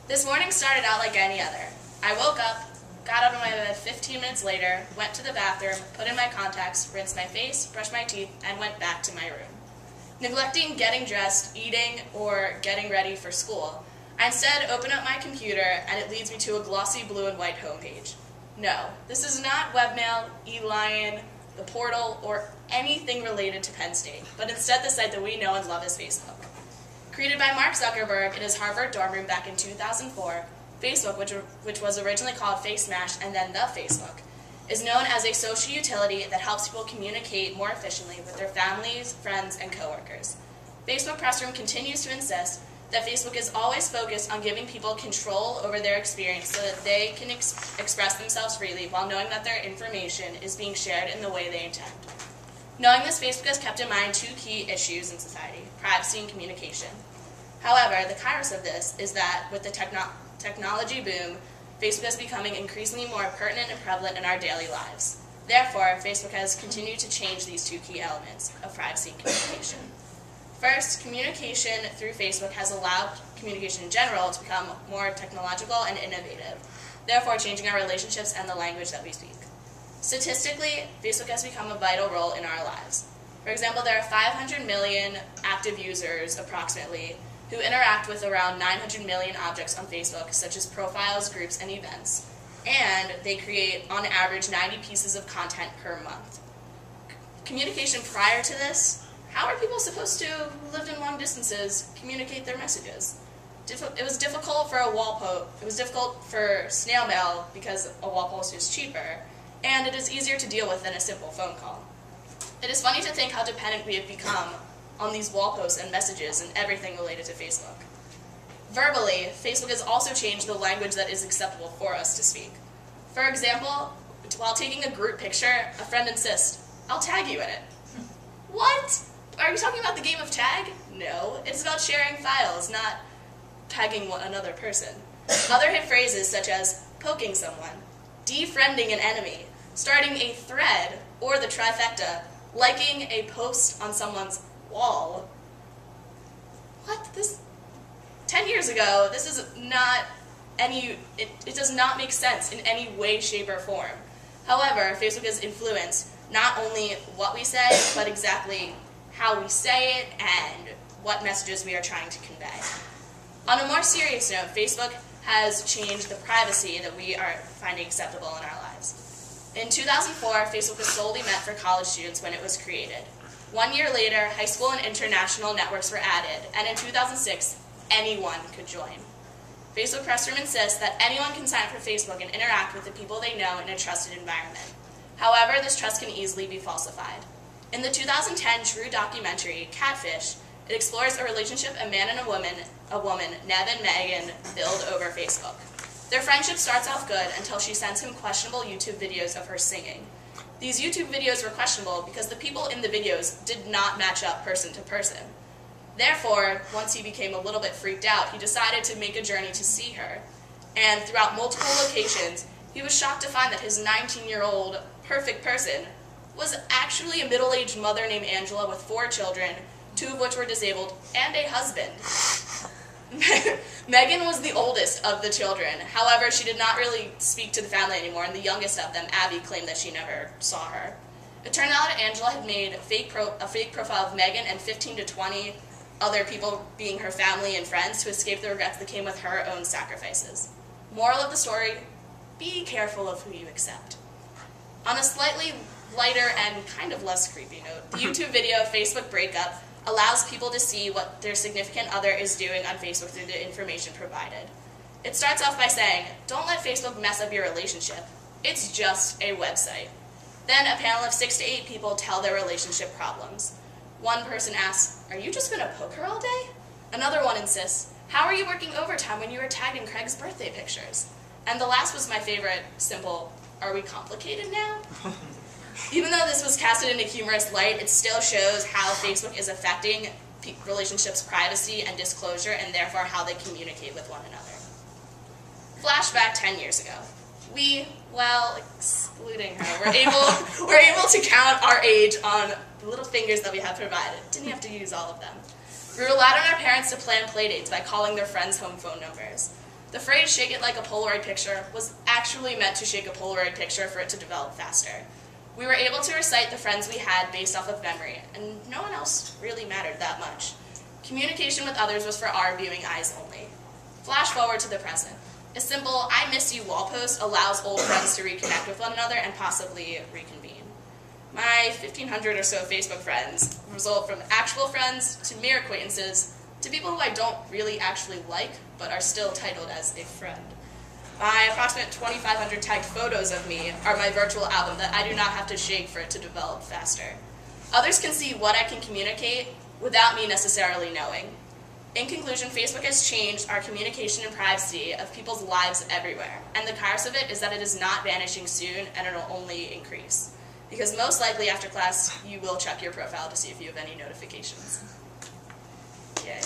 This morning started out like any other. I woke up, got out of my bed 15 minutes later, went to the bathroom, put in my contacts, rinsed my face, brushed my teeth, and went back to my room. Neglecting getting dressed, eating, or getting ready for school, I instead open up my computer and it leads me to a glossy blue and white homepage. No, this is not webmail, eLion, the portal, or anything related to Penn State, but instead the site that we know and love as Facebook. Created by Mark Zuckerberg in his Harvard dorm room back in 2004, Facebook, which was originally called FaceMash and then The Facebook, is known as a social utility that helps people communicate more efficiently with their families, friends, and coworkers. Facebook Pressroom continues to insist that Facebook is always focused on giving people control over their experience so that they can express themselves freely while knowing that their information is being shared in the way they intend. Knowing this, Facebook has kept in mind two key issues in society: privacy and communication. However, the kairos of this is that with the technology boom, Facebook is becoming increasingly more pertinent and prevalent in our daily lives. Therefore, Facebook has continued to change these two key elements of privacy and communication. First, communication through Facebook has allowed communication in general to become more technological and innovative, therefore changing our relationships and the language that we speak. Statistically, Facebook has become a vital role in our lives. For example, there are 500 million active users, approximately, who interact with around 900 million objects on Facebook, such as profiles, groups, and events. And they create, on average, 90 pieces of content per month. Communication prior to this: how are people supposed to, who lived in long distances, communicate their messages? It was difficult for it was difficult for snail mail because a wall post is cheaper, and it is easier to deal with than a simple phone call. It is funny to think how dependent we have become on these wall posts and messages and everything related to Facebook. Verbally, Facebook has also changed the language that is acceptable for us to speak. For example, while taking a group picture, a friend insists, "I'll tag you in it." What? Are you talking about the game of tag? No, it's about sharing files, not tagging another person. Other hit phrases such as poking someone, defriending an enemy, starting a thread, or the trifecta, liking a post on someone's wall. What? 10 years ago, this is not it does not make sense in any way, shape, or form. However, Facebook has influenced not only what we say, but exactly how we say it and what messages we are trying to convey. On a more serious note, Facebook has changed the privacy that we are finding acceptable in our lives. In 2004, Facebook was solely meant for college students when it was created. 1 year later, high school and international networks were added, and in 2006, anyone could join. Facebook Pressroom insists that anyone can sign up for Facebook and interact with the people they know in a trusted environment. However, this trust can easily be falsified. In the 2010 True documentary, Catfish, it explores a relationship a man and a woman, Nev and Megan, build over Facebook. Their friendship starts off good until she sends him questionable YouTube videos of her singing. These YouTube videos were questionable because the people in the videos did not match up person to person. Therefore, once he became a little bit freaked out, he decided to make a journey to see her. And throughout multiple locations, he was shocked to find that his 19-year-old perfect person was actually a middle-aged mother named Angela with 4 children, 2 of which were disabled, and a husband. Megan was the oldest of the children. However, she did not really speak to the family anymore, and the youngest of them, Abby, claimed that she never saw her. It turned out that Angela had made a fake profile of Megan and 15 to 20 other people, being her family and friends, to escape the regrets that came with her own sacrifices. Moral of the story: be careful of who you accept. On a slightly lighter and kind of less creepy note, the YouTube video Facebook Breakup allows people to see what their significant other is doing on Facebook through the information provided. It starts off by saying, "Don't let Facebook mess up your relationship. It's just a website." Then a panel of 6 to 8 people tell their relationship problems. One person asks, "Are you just going to poke her all day?" Another one insists, "How are you working overtime when you were tagged in Craig's birthday pictures?" And the last was my favorite, simple, "Are we complicated now?" Even though this was casted in a humorous light, it still shows how Facebook is affecting relationships' privacy and disclosure, and therefore how they communicate with one another. Flashback 10 years ago. We, well, excluding her, were able to count our age on the little fingers that we had provided. Didn't have to use all of them. We relied on our parents to plan playdates by calling their friends' home phone numbers. The phrase "shake it like a Polaroid picture" was actually meant to shake a Polaroid picture for it to develop faster. We were able to recite the friends we had based off of memory, and no one else really mattered that much. Communication with others was for our viewing eyes only. Flash forward to the present. A simple "I miss you" wall post allows old friends to reconnect with one another and possibly reconvene. My 1,500 or so Facebook friends result from actual friends to mere acquaintances to people who I don't really actually like but are still titled as a friend. My approximate 2,500 tagged photos of me are my virtual album that I do not have to shake for it to develop faster. Others can see what I can communicate without me necessarily knowing. In conclusion, Facebook has changed our communication and privacy of people's lives everywhere, and the curse of it is that it is not vanishing soon, and it will only increase. Because most likely after class, you will check your profile to see if you have any notifications. Yay.